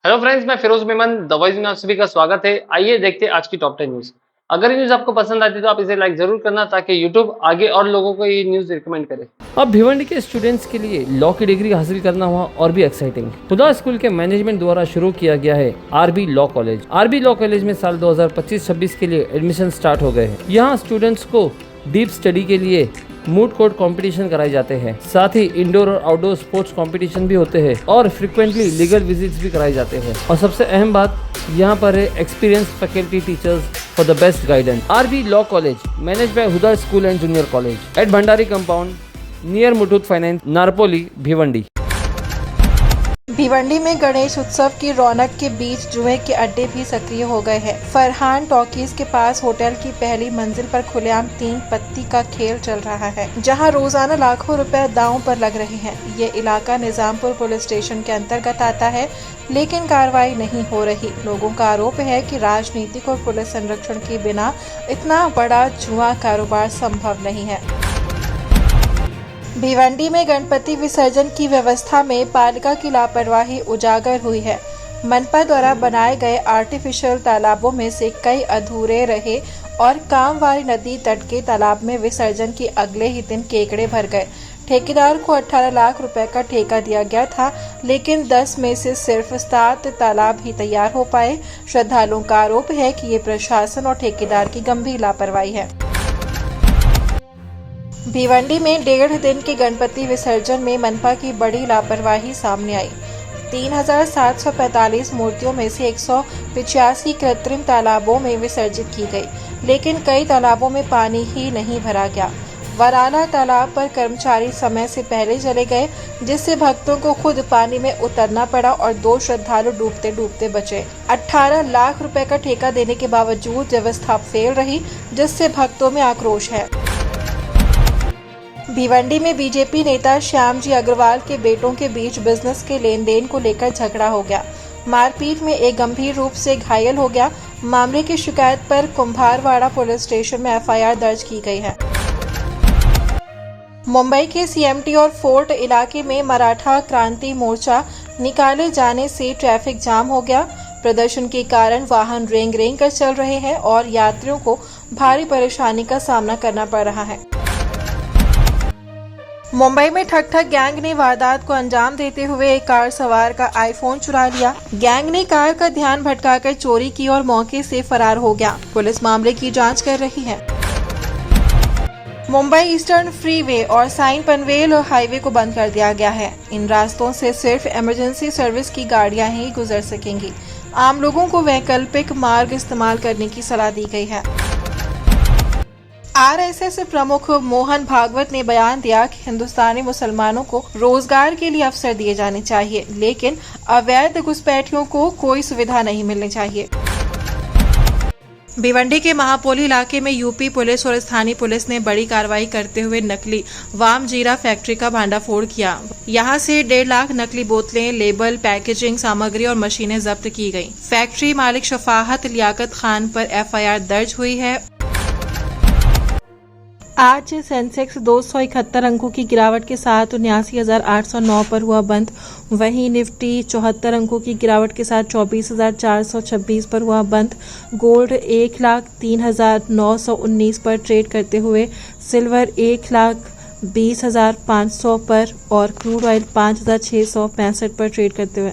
Hello friends, मैं Firoz Memon the voice में आप सभी का स्वागत है। आइए देखते हैं आज की टॉप 10 न्यूज। अगर ये न्यूज आपको पसंद आती है तो आप इसे लाइक जरूर करना ताकि यूट्यूब आगे और लोगों को ये न्यूज रिकमेंड करे। अब भिवंडी के स्टूडेंट्स के लिए लॉ की डिग्री हासिल करना हुआ और भी एक्साइटिंग। हुदा स्कूल के मैनेजमेंट द्वारा शुरू किया गया है RB law college. RB law college में साल 2025-26 के लिए एडमिशन स्टार्ट हो गए हैं। यहाँ स्टूडेंट्स को डीप स्टडी के लिए मूड कोर्ट कंपटीशन कराए जाते हैं। साथ ही इंडोर और आउटडोर स्पोर्ट्स कंपटीशन भी होते हैं और फ्रिक्वेंटली लीगल विजिट्स भी कराए जाते हैं। और सबसे अहम बात यहाँ पर है experience faculty teachers for the best guidance. RB law college manage by Huda school and junior college at Bhandari compound near Muthoot finance, Narpoli, Bhiwandi. Bhiwandi में गणेश उत्सव की रौनक के बीच जुए के अड्डे भी सक्रिय हो गए हैं। फरहान टॉकीज के पास होटल की पहली मंजिल पर खुलेआम 3 पत्ती का खेल चल रहा है, जहां रोजाना लाखों रुपए दांव पर लग रहे हैं। ये इलाका निजामपुर पुलिस स्टेशन के अंतर्गत आता है, लेकिन कार्रवाई नहीं हो रही। लोगों का आरोप है कि राजनीतिक और पुलिस संरक्षण के बिना इतना बड़ा जुआ कारोबार संभव नहीं है। भिवंडी में गणपति विसर्जन की व्यवस्था में पालिका की लापरवाही उजागर हुई है। मनपा द्वारा बनाए गए आर्टिफिशियल तालाबों में से कई अधूरे रहे और कामवारी नदी तट के तालाब में विसर्जन के अगले ही दिन केकड़े भर गए। ठेकेदार को 18 लाख रुपए का ठेका दिया गया था, लेकिन 10 में से सिर्फ 7 तालाब ही तैयार हो पाए। श्रद्धालुओं का आरोप है कि ये प्रशासन और ठेकेदार की गंभीर लापरवाही है। भिवंडी में 1.5 दिन के गणपति विसर्जन में मनपा की बड़ी लापरवाही सामने आई। 3745 मूर्तियों में से 185 कृत्रिम तालाबों में विसर्जित की गई, लेकिन कई तालाबों में पानी ही नहीं भरा गया। वराला तालाब पर कर्मचारी समय से पहले चले गए, जिससे भक्तों को खुद पानी में उतरना पड़ा और 2 श्रद्धालु डूबते डूबते बचे। 18 लाख रुपए का ठेका देने के बावजूद व्यवस्था फेल रही, जिससे भक्तों में आक्रोश है। भिवंडी में बीजेपी नेता श्यामजी अग्रवाल के बेटों के बीच बिजनेस के लेन देन को लेकर झगड़ा हो गया। मारपीट में एक गंभीर रूप से घायल हो गया। मामले की शिकायत पर कुम्भारवाड़ा पुलिस स्टेशन में एफआईआर दर्ज की गई है। मुंबई के सीएमटी और फोर्ट इलाके में मराठा क्रांति मोर्चा निकाले जाने से ट्रैफिक जाम हो गया। प्रदर्शन के कारण वाहन रेंग रेंग कर चल रहे हैं और यात्रियों को भारी परेशानी का सामना करना पड़ रहा है। मुंबई में ठग गैंग ने वारदात को अंजाम देते हुए एक कार सवार का आईफोन चुरा लिया। गैंग ने कार का ध्यान भटकाकर चोरी की और मौके से फरार हो गया। पुलिस मामले की जांच कर रही है। मुंबई ईस्टर्न फ्रीवे और साइन पनवेल हाईवे को बंद कर दिया गया है। इन रास्तों से सिर्फ इमरजेंसी सर्विस की गाड़ियां ही गुजर सकेंगी। आम लोगों को वैकल्पिक मार्ग इस्तेमाल करने की सलाह दी गई है। आरएसएस प्रमुख मोहन भागवत ने बयान दिया कि हिंदुस्तानी मुसलमानों को रोजगार के लिए अवसर दिए जाने चाहिए, लेकिन अवैध घुसपैठियों को कोई सुविधा नहीं मिलनी चाहिए। भिवंडी के महापोली इलाके में यूपी पुलिस और स्थानीय पुलिस ने बड़ी कार्रवाई करते हुए नकली वाम जीरा फैक्ट्री का भांडाफोड़ किया। यहां से 1.5 लाख नकली बोतलें, लेबल, पैकेजिंग सामग्री और मशीनें जब्त की गईं। फैक्ट्री मालिक शफाहत लियाकत खान पर एफआईआर दर्ज हुई है। आज सेंसेक्स 271 अंकों की गिरावट के साथ 79,809 पर हुआ बंद। वहीं निफ्टी 74 अंकों की गिरावट के साथ 24,426 पर हुआ बंद। गोल्ड 1,03,919 पर ट्रेड करते हुए सिल्वर 1,20,500 पर और क्रूड ऑयल 5,665 पर ट्रेड करते हुए